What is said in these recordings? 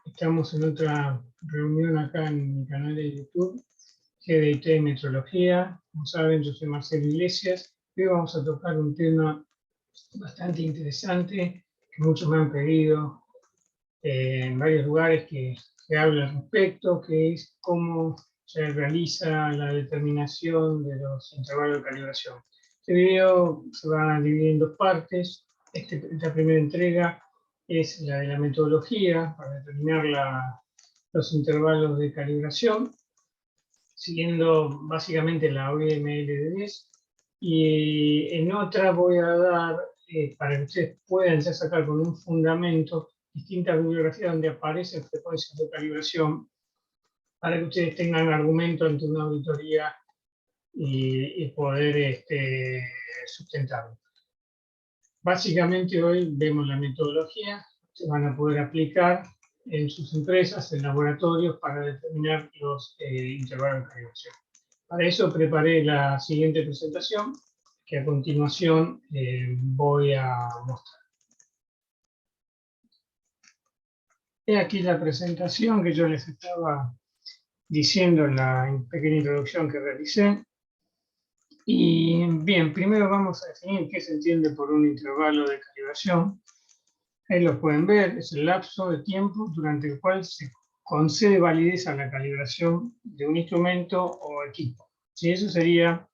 Estamos en otra reunión acá en mi canal de YouTube, GDT Metrología. Como saben, yo soy Marcelo Iglesias. Hoy vamos a tocar un tema bastante interesante que muchos me han pedido en varios lugares que habla al respecto, que es cómo se realiza la determinación de los intervalos de calibración. Este video se va a dividir en dos partes. Esta primera entrega es la de la metodología para determinar los intervalos de calibración, siguiendo básicamente la OML de 10. Y en otra voy a dar, para que ustedes puedan ya sacar con un fundamento, distintas bibliografías donde aparecen frecuencias de calibración, para que ustedes tengan argumento ante una auditoría y poder sustentarlo. Básicamente hoy vemos la metodología que van a poder aplicar en sus empresas, en laboratorios, para determinar los intervalos de calibración. Para eso preparé la siguiente presentación, que a continuación voy a mostrar. He aquí la presentación que yo les estaba diciendo en la pequeña introducción que realicé. Y bien, primero vamos a definir qué se entiende por un intervalo de calibración. Ahí lo pueden ver, es el lapso de tiempo durante el cual se concede validez a la calibración de un instrumento o equipo. ¿Sí? Eso sería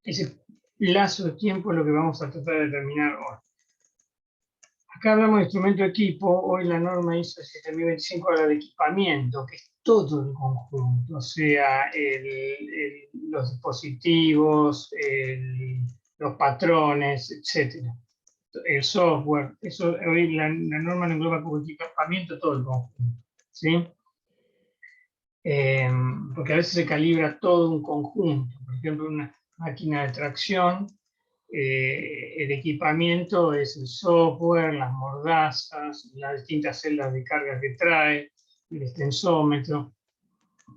ese lazo de tiempo lo que vamos a tratar de determinar hoy. Acá hablamos de instrumento equipo. Hoy la norma ISO 7025 habla de equipamiento, que es todo el conjunto, o sea, los dispositivos, los patrones, etc. El software, eso hoy la norma lo engloba como equipamiento todo el conjunto, ¿sí? Porque a veces se calibra todo un conjunto. Por ejemplo, una máquina de tracción, el equipamiento es el software, las mordazas, las distintas celdas de carga que trae, el extensómetro,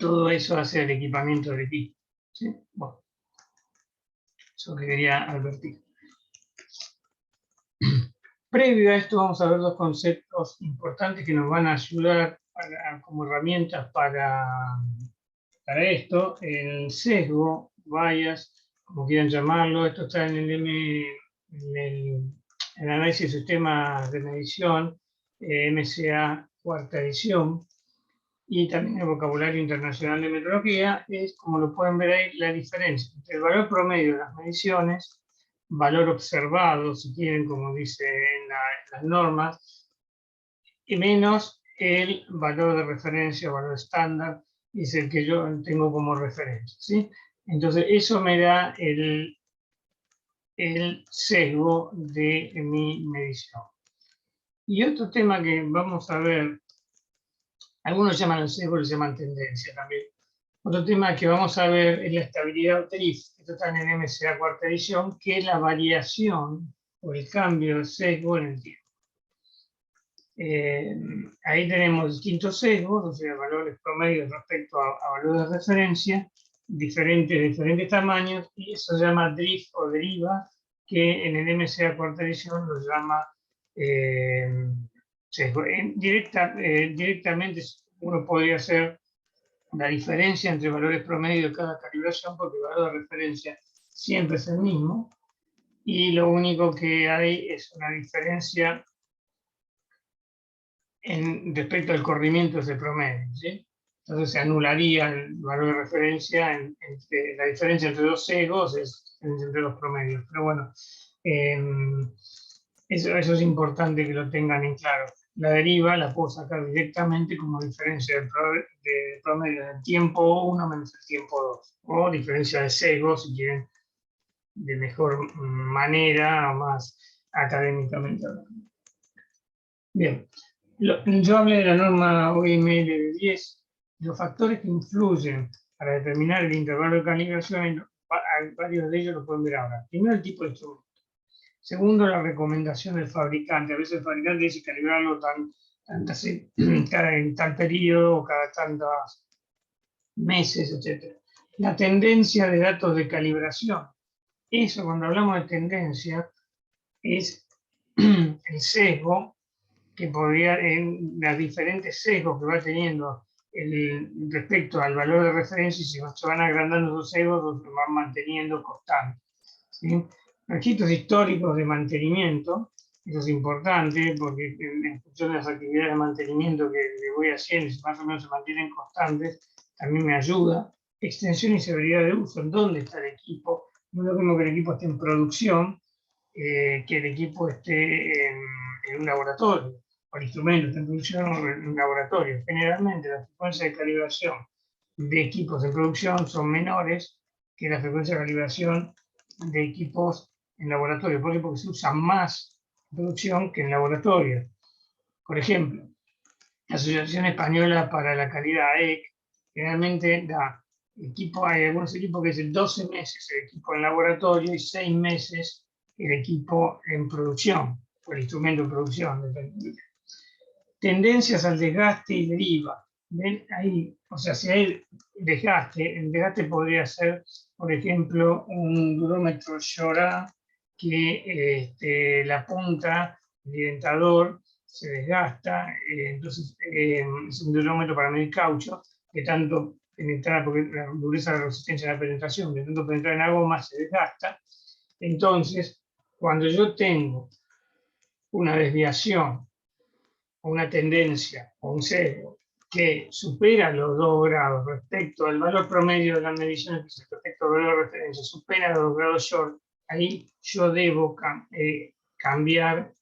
todo eso hace el equipamiento del equipo, ¿sí? Bueno, eso que quería advertir. Previo a esto vamos a ver dos conceptos importantes que nos van a ayudar como herramientas para esto. El sesgo, bias, como quieran llamarlo, esto está en el análisis de sistemas de medición, MCA cuarta edición, y también el vocabulario internacional de metrología. Es, como lo pueden ver ahí, la diferencia entre el valor promedio de las mediciones, valor observado, si quieren, como dice en las normas, y menos el valor de referencia, valor estándar, es el que yo tengo como referencia, ¿sí? Entonces, eso me da el sesgo de mi medición. Y otro tema que vamos a ver, algunos llaman el sesgo, le llaman tendencia también. Otro tema que vamos a ver es la estabilidad TRIF. Esto está en el MCA cuarta edición, que es la variación o el cambio de sesgo en el tiempo. Ahí tenemos distintos sesgos, o sea, valores promedios respecto a valores de referencia, de diferentes tamaños, y eso se llama drift o deriva, que en el MCA cuarta edición lo llama sesgo. Directamente uno podría hacer la diferencia entre valores promedio de cada calibración, porque el valor de referencia siempre es el mismo, y lo único que hay es una diferencia respecto al corrimiento de ese promedio, ¿sí? Entonces se anularía el valor de referencia, la diferencia entre dos sesgos es entre los promedios. Pero bueno, eso es importante que lo tengan en claro. La deriva la puedo sacar directamente como diferencia de promedio del tiempo 1 menos el tiempo 2, o diferencia de sesgos, si quieren, de mejor manera o más académicamente hablando. Bien. Yo hablé de la norma OML de 10, los factores que influyen para determinar el intervalo de calibración, varios de ellos lo pueden ver ahora. Primero, el tipo de instrumento. Segundo, la recomendación del fabricante. A veces el fabricante dice calibrarlo en tal periodo o cada tantos meses, etc. La tendencia de datos de calibración. Eso, cuando hablamos de tendencia, es el sesgo que podría, en los diferentes sesgos que va teniendo respecto al valor de referencia, y si se van agrandando esos sesgos, se van manteniendo constantes, ¿sí? Registros históricos de mantenimiento, eso es importante porque en función de las actividades de mantenimiento que voy haciendo, si más o menos se mantienen constantes, también me ayuda. Extensión y severidad de uso, ¿en dónde está el equipo? No es lo mismo que el equipo esté en producción, que el equipo esté en un laboratorio, por instrumentos en producción o en un laboratorio. Generalmente la frecuencia de calibración de equipos en producción son menores que la frecuencia de calibración de equipos en laboratorio. ¿Por qué? Porque se usa más en producción que en laboratorio. Por ejemplo, la Asociación Española para la Calidad, AEC, generalmente da equipo, hay algunos equipos que dicen 12 meses el equipo en laboratorio y 6 meses el equipo en producción, o el instrumento en producción. Tendencias al desgaste y deriva. ¿Ven? Ahí, o sea, si hay desgaste, el desgaste podría ser, por ejemplo, un durómetro Llora que la punta del dentador se desgasta, entonces es un durómetro para medir caucho, que tanto penetrar, porque la dureza de la resistencia a la penetración, de tanto penetrar en la goma se desgasta. Entonces, cuando yo tengo una desviación, una tendencia o un sesgo que supera los 2 grados respecto al valor promedio de las mediciones, respecto al valor de referencia, supera los 2 grados short, ahí yo debo cambiar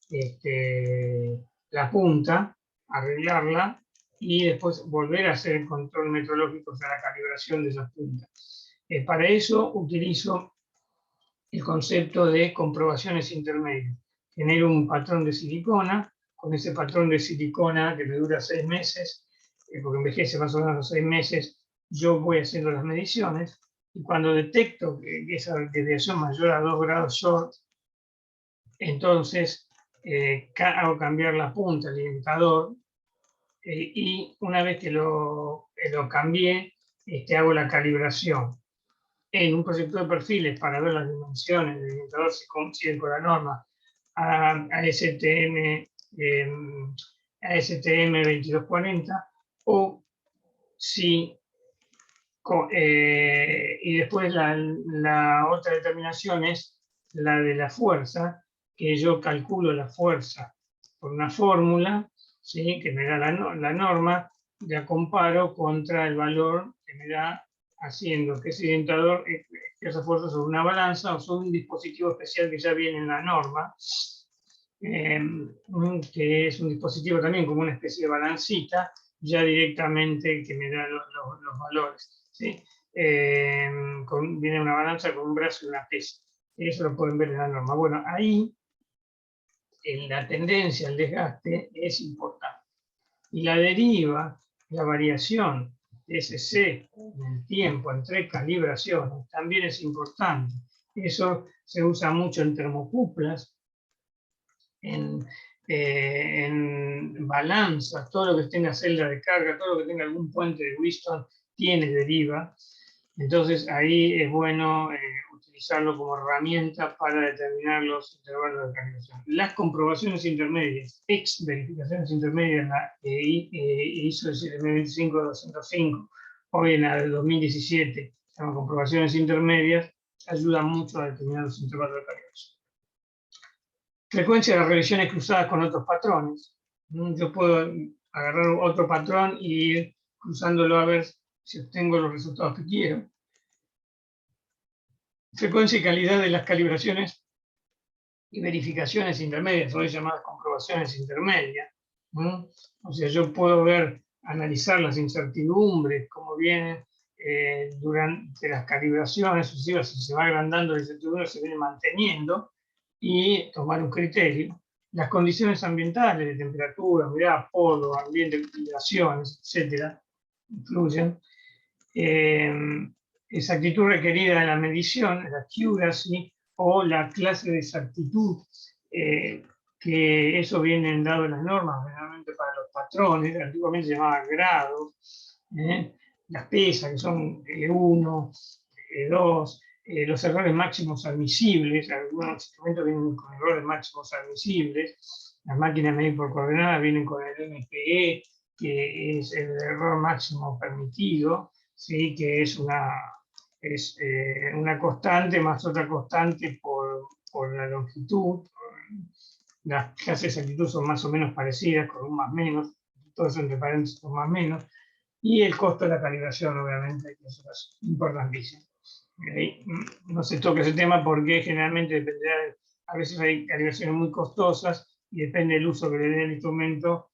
la punta, arreglarla y después volver a hacer el control metrológico, o sea, la calibración de esa punta. Para eso utilizo el concepto de comprobaciones intermedias. Genero un patrón de silicona, con ese patrón de silicona que me dura 6 meses, porque envejece más o menos los 6 meses, yo voy haciendo las mediciones, y cuando detecto que esa desviación mayor a 2 grados short, entonces hago cambiar la punta del dentador, y una vez que lo cambié, hago la calibración en un proyector de perfiles para ver las dimensiones del dentador si coinciden con la norma ASTM 2240, o si y después la otra determinación es la de la fuerza, que yo calculo la fuerza por una fórmula, ¿sí?, que me da la norma, la comparo contra el valor que me da haciendo que ese dentador ejerza fuerza sobre una balanza o sobre un dispositivo especial que ya viene en la norma, que es un dispositivo también como una especie de balancita, ya directamente que me da los valores, ¿sí? Viene una balanza con un brazo y una pesa. Eso lo pueden ver en la norma. Bueno, ahí la tendencia al desgaste es importante. Y la deriva, la variación de ese C en el tiempo entre calibraciones también es importante. Eso se usa mucho en termocuplas, en balanzas, todo lo que tenga celda de carga, todo lo que tenga algún puente de Wheatstone tiene deriva. Entonces ahí es bueno utilizarlo como herramienta para determinar los intervalos de calibración. Las comprobaciones intermedias, verificaciones intermedias, la ISO 25205, hoy en la del 2017, se llaman comprobaciones intermedias, ayudan mucho a determinar los intervalos de calibración. Frecuencia de las revisiones cruzadas con otros patrones. Yo puedo agarrar otro patrón y ir cruzándolo a ver si obtengo los resultados que quiero. Frecuencia y calidad de las calibraciones y verificaciones intermedias, hoy llamadas comprobaciones intermedias. O sea, yo puedo analizar las incertidumbres, cómo vienen durante las calibraciones, o sea, si se va agrandando la incertidumbre, se viene manteniendo, y tomar un criterio. Las condiciones ambientales de temperatura, humedad, polvo, ambiente, vibraciones, etcétera, influyen. Exactitud requerida de la medición, la accuracy, o la clase de exactitud, que eso viene dado en las normas, generalmente para los patrones, antiguamente se llamaba grados, las pesas, que son E1, E2, los errores máximos admisibles, algunos instrumentos vienen con errores máximos admisibles, Las máquinas medidas por coordenadas vienen con el MPE, que es el error máximo permitido, ¿sí? Que es una constante más otra constante por la longitud. Las clases de exactitud son más o menos parecidas, con un más menos, todo eso entre paréntesis con más menos, y el costo de la calibración, obviamente, que eso es importantísimo. No se toca ese tema porque generalmente dependerá, a veces hay calibraciones muy costosas y depende del uso que le dé el instrumento,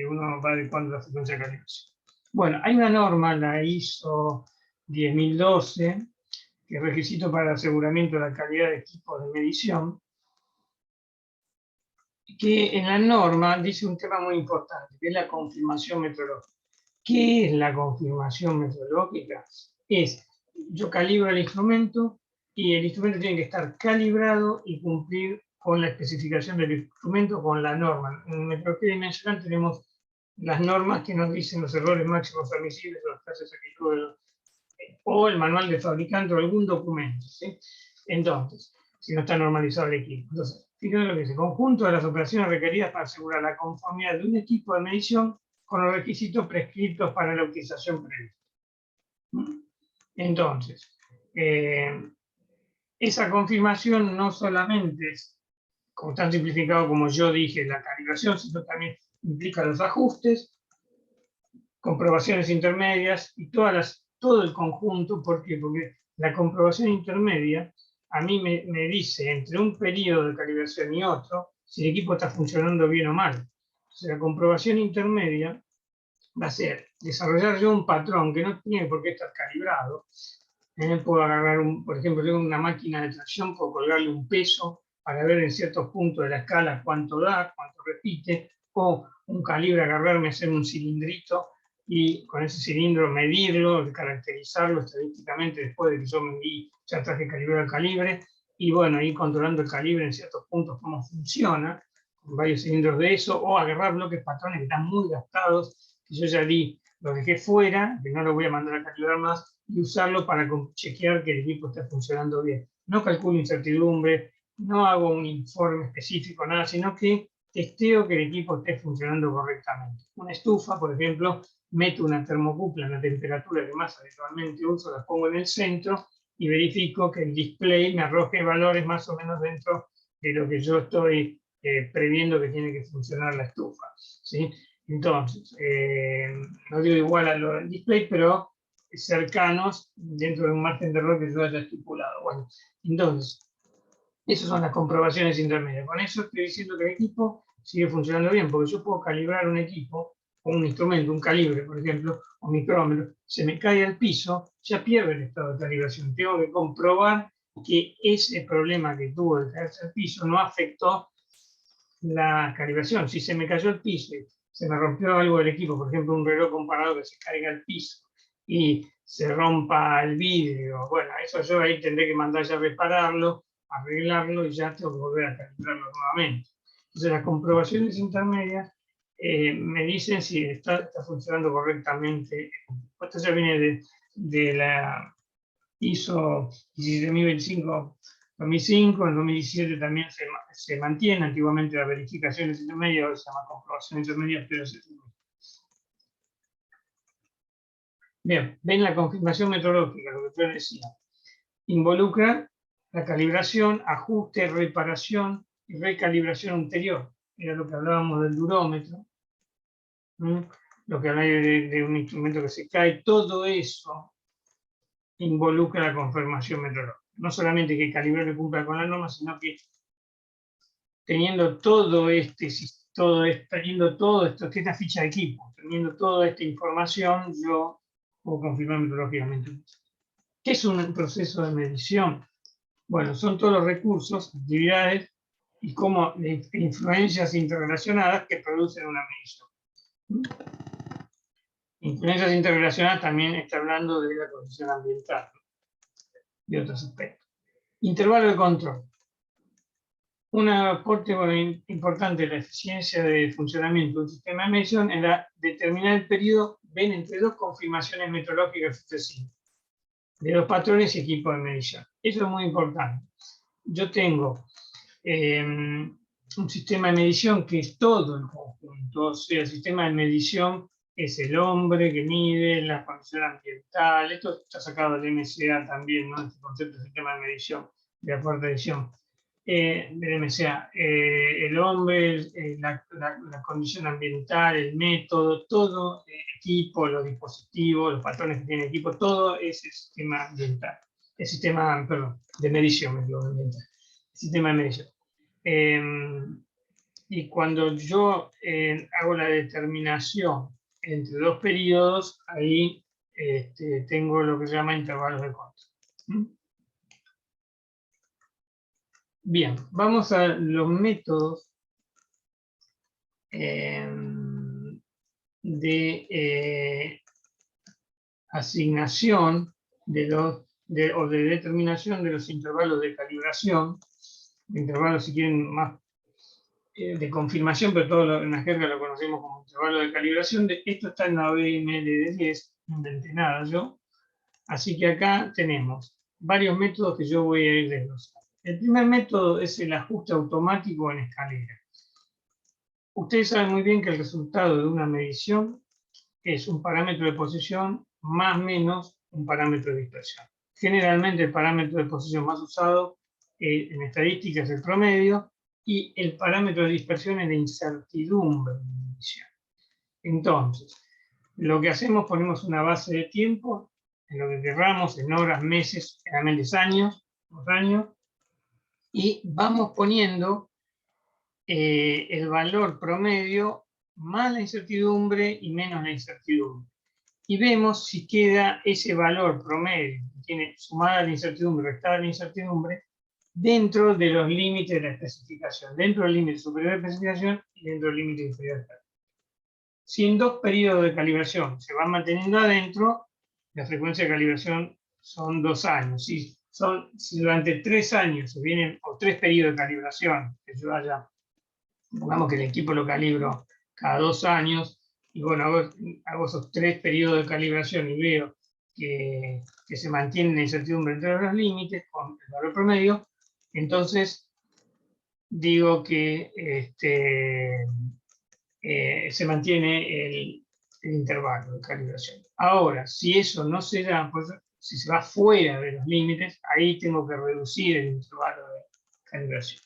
uno va adecuando la frecuencia de calibración. Bueno, hay una norma, la ISO 10012, que es requisito para el aseguramiento de la calidad de equipos de medición, que en la norma dice un tema muy importante, que es la confirmación metrológica. ¿Qué es la confirmación metrológica? Es, yo calibro el instrumento y el instrumento tiene que estar calibrado y cumplir con la especificación del instrumento, con la norma. En metrología dimensional tenemos las normas que nos dicen los errores máximos admisibles o las clases de exactitud o el manual de fabricante o algún documento, ¿sí? Entonces, si no está normalizado el equipo. Entonces, fíjense lo que dice: conjunto de las operaciones requeridas para asegurar la conformidad de un equipo de medición con los requisitos prescritos para la utilización previa. Entonces, esa confirmación no solamente es, como tan simplificado como yo dije, la calibración, sino también implica los ajustes, comprobaciones intermedias y todo el conjunto. ¿Por qué? Porque la comprobación intermedia a mí me dice entre un periodo de calibración y otro si el equipo está funcionando bien o mal. Entonces, la comprobación intermedia va a ser desarrollar yo un patrón que no tiene por qué estar calibrado. Puedo agarrar, por ejemplo, tengo una máquina de tracción, puedo colgarle un peso para ver en ciertos puntos de la escala cuánto da, cuánto repite, o un calibre, agarrarme, hacer un cilindrito y con ese cilindro medirlo, caracterizarlo estadísticamente después de que yo medí, ya traje calibrado el calibre, y bueno, ir controlando el calibre en ciertos puntos, cómo funciona, con varios cilindros de eso, o agarrar bloques patrones que están muy gastados, que yo ya di, lo dejé fuera, que no lo voy a mandar a calibrar más, y usarlo para chequear que el equipo esté funcionando bien. No calculo incertidumbre, no hago un informe específico, nada, sino que testeo que el equipo esté funcionando correctamente. Una estufa, por ejemplo, meto una termocupla en la temperatura que más habitualmente uso, la pongo en el centro y verifico que el display me arroje valores más o menos dentro de lo que yo estoy previendo que tiene que funcionar la estufa, ¿sí? Entonces, no digo igual a lo del display, pero cercanos dentro de un margen de error que yo haya estipulado. Bueno, entonces, esas son las comprobaciones intermedias. Con eso estoy diciendo que el equipo sigue funcionando bien, porque yo puedo calibrar un equipo o un instrumento, un calibre, por ejemplo, o micrómetro, se me cae al piso, ya pierde el estado de calibración. Tengo que comprobar que ese problema que tuvo de caerse al piso no afectó la calibración. Si se me cayó al piso y se me rompió algo del equipo, por ejemplo, un reloj comparado que se caiga al piso y se rompa el vidrio, bueno, eso yo ahí tendré que mandar ya a repararlo, arreglarlo y ya tengo que volver a calibrarlo nuevamente. Entonces las comprobaciones intermedias me dicen si está funcionando correctamente. Esto ya viene de la ISO 17025 2005, en 2017 también se mantiene. Antiguamente las verificaciones intermedias, ahora se llama comprobación intermedia, pero se tiene. Bien, ven la confirmación metrológica, lo que yo decía. Involucra la calibración, ajuste, reparación y recalibración ulterior. Era lo que hablábamos del durómetro, lo que hablaba de un instrumento que se cae. Todo eso involucra la confirmación metrológica. No solamente que el calibrero cumpla con la norma, sino que teniendo todo esto, que esta ficha de equipo, teniendo toda esta información, yo puedo confirmar metrológicamente. ¿Qué es un proceso de medición? Bueno, son todos los recursos, actividades y cómo influencias interrelacionadas que producen una medición. Influencias interrelacionadas también está hablando de la condición ambiental, de otros aspectos. Intervalo de control. Un aporte importante de la eficiencia de funcionamiento de un sistema de medición era determinar el periodo entre dos confirmaciones metrológicas sucesivas de los patrones y equipos de medición. Eso es muy importante. Yo tengo un sistema de medición que es todo el conjunto, o sea, el sistema de medición es el hombre que mide la condición ambiental. Esto está sacado del MCA también, ¿no? Este concepto de sistema de medición de la cuarta edición del MCA. El hombre, la condición ambiental, el método, todo el equipo, los dispositivos, los patrones que tiene el equipo, todo es el sistema ambiental. El sistema, perdón, de medición, ambiental. El sistema de medición. Y cuando yo hago la determinación entre dos periodos, ahí tengo lo que se llama intervalos de control. Bien, vamos a los métodos de asignación o de determinación de los intervalos de calibración, intervalos si quieren más de confirmación, pero todo en la jerga lo conocemos como intervalo de calibración. Esto está en la OML de 10, no inventé nada yo. Así que acá tenemos varios métodos que yo voy a ir desglosando. El primer método es el ajuste automático en escalera. Ustedes saben muy bien que el resultado de una medición es un parámetro de posición más o menos un parámetro de dispersión. Generalmente el parámetro de posición más usado en estadística es el promedio, y el parámetro de dispersión es la incertidumbre de medición. Entonces, lo que hacemos, ponemos una base de tiempo en lo que querramos, en horas, meses, generalmente años, y vamos poniendo el valor promedio más la incertidumbre y menos la incertidumbre. Y vemos si queda ese valor promedio, que tiene sumada la incertidumbre, restada la incertidumbre, dentro de los límites de la especificación, dentro del límite superior de la especificación y dentro del límite inferior. Si en dos periodos de calibración se van manteniendo adentro, la frecuencia de calibración son 2 años. Si durante 3 años se vienen, o 3 periodos de calibración, que yo haya, supongamos que el equipo lo calibro cada 2 años, y bueno, hago esos 3 periodos de calibración y veo que se mantiene la incertidumbre entre los límites con el valor promedio, entonces digo que se mantiene el intervalo de calibración. Ahora, si eso no se da, pues, si se va fuera de los límites, ahí tengo que reducir el intervalo de calibración.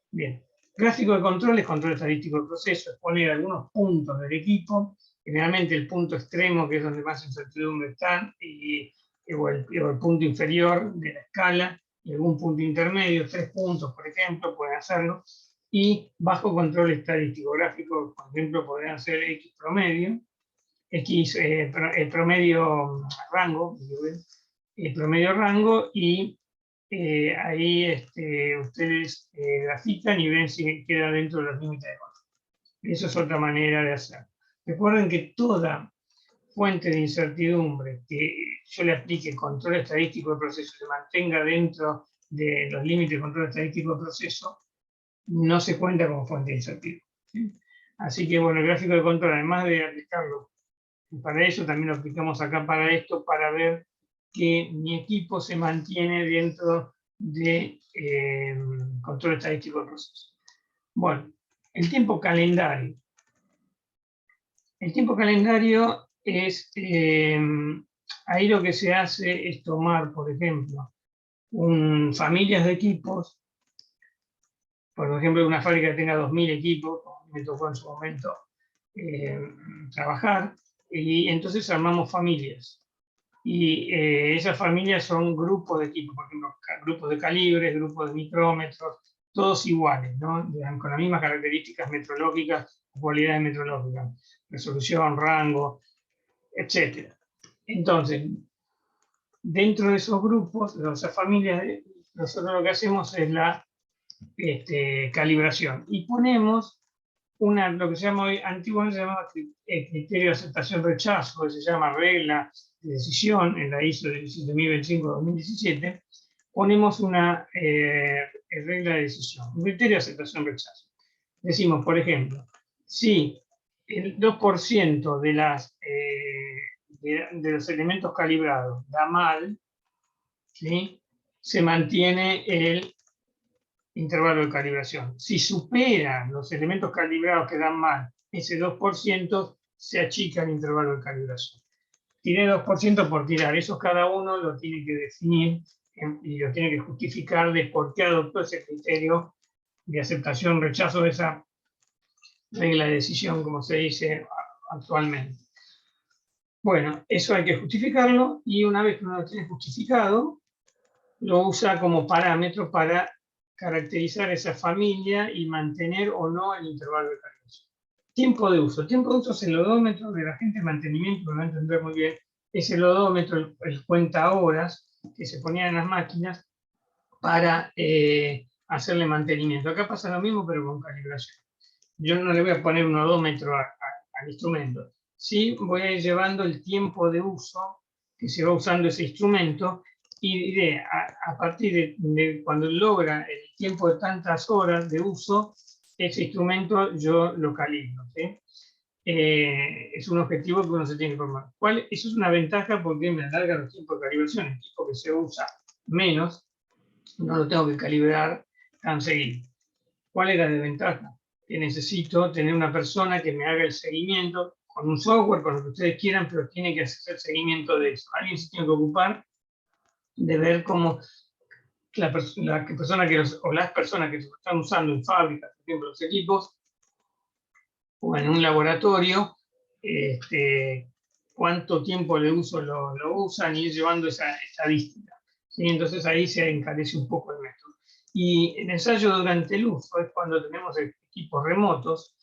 Bien, gráfico de control es control estadístico del proceso, es poner algunos puntos del equipo, generalmente el punto extremo, que es donde más incertidumbre están, o el punto inferior de la escala, y algún punto intermedio, 3 puntos, por ejemplo, pueden hacerlo, y bajo control estadístico gráfico, por ejemplo, podrían ser X promedio, el promedio rango, el promedio rango, y ahí ustedes grafican y ven si queda dentro de los límites de control. Eso es otra manera de hacer. Recuerden que toda fuente de incertidumbre que yo le aplique control estadístico del proceso, se mantenga dentro de los límites de control estadístico del proceso, no se cuenta como fuente de incertidumbre. ¿Sí? Así que bueno, el gráfico de control, además de aplicarlo para eso, también lo aplicamos acá para esto, para ver que mi equipo se mantiene dentro de control estadístico del proceso. Bueno, el tiempo calendario. El tiempo calendario es, ahí lo que se hace es tomar, por ejemplo, familias de equipos, por ejemplo, una fábrica que tenga 2000 equipos, como me tocó en su momento trabajar, y entonces armamos familias. Y esas familias son grupos de equipos, por ejemplo, grupos de calibres, grupos de micrómetros, todos iguales, ¿no? Con las mismas características metrológicas, cualidades metrológicas, resolución, rango, etc. Entonces, dentro de esos grupos, de esas familias, nosotros lo que hacemos es la calibración y ponemos lo que se llama hoy, antiguamente se llamaba criterio de aceptación-rechazo, que se llama regla de decisión en la ISO 17025-2017, ponemos una regla de decisión, un criterio de aceptación-rechazo. Decimos, por ejemplo, si el 2% de los elementos calibrados da mal, ¿sí?, se mantiene intervalo de calibración. Si superan los elementos calibrados que dan mal ese 2%, se achica el intervalo de calibración. Tiré 2% por tirar, eso cada uno lo tiene que definir y lo tiene que justificar de por qué adoptó ese criterio de aceptación, rechazo de esa regla de decisión, como se dice actualmente. Bueno, eso hay que justificarlo, y una vez que uno lo tiene justificado, lo usa como parámetro para caracterizar esa familia y mantener o no el intervalo de calibración. Tiempo de uso. Tiempo de uso es el odómetro de la gente de mantenimiento, lo van a entender muy bien. Es el odómetro, el cuenta horas que se ponían en las máquinas para hacerle mantenimiento. Acá pasa lo mismo, pero con calibración. Yo no le voy a poner un odómetro al instrumento. Sí voy a ir llevando el tiempo de uso que se va usando ese instrumento, y diré, a partir de cuando logra el tiempo de tantas horas de uso, ese instrumento yo lo calibro, ¿sí? Es un objetivo que uno se tiene que formar. Eso es una ventaja porque me alarga los tiempos de calibración. El tiempo que se usa menos, no lo tengo que calibrar tan seguido. ¿Cuál es la desventaja? Que necesito tener una persona que me haga el seguimiento con un software, con lo que ustedes quieran, pero tiene que hacer el seguimiento de eso. Alguien se tiene que ocupar de ver cómo las personas que se están usando en fábrica, por ejemplo, los equipos, o en un laboratorio, cuánto tiempo de uso lo usan, y ir llevando esa estadística, ¿sí? Entonces ahí se encarece un poco el método. Y el ensayo durante el uso es cuando tenemos equipos remotos.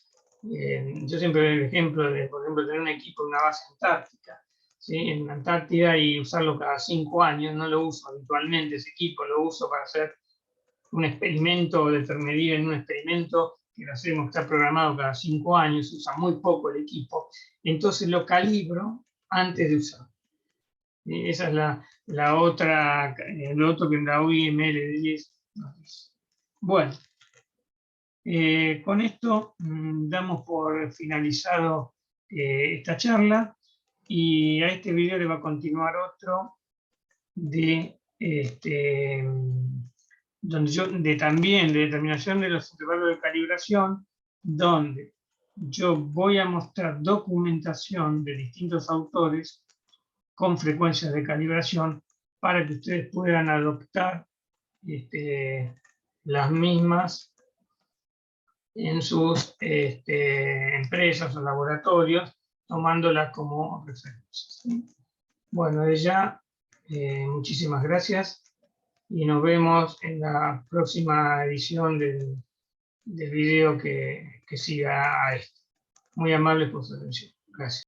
Yo siempre doy el ejemplo de, por ejemplo, tener un equipo en una base antártica, ¿sí? En Antártida, y usarlo cada 5 años. No lo uso habitualmente ese equipo, lo uso para hacer un experimento, medir en un experimento que lo hacemos, está programado cada 5 años, se usa muy poco el equipo, entonces lo calibro antes de usarlo. Esa es la otra, lo otro que en la OIML10 nos dice. Bueno, con esto damos por finalizado esta charla, y a este video le va a continuar otro de también de determinación de los intervalos de calibración, donde yo voy a mostrar documentación de distintos autores con frecuencias de calibración para que ustedes puedan adoptar las mismas en sus empresas o laboratorios, tomándolas como referencias, ¿sí? Bueno, de ya, muchísimas gracias, y nos vemos en la próxima edición del video que siga a esto. Muy amable por su atención. Gracias.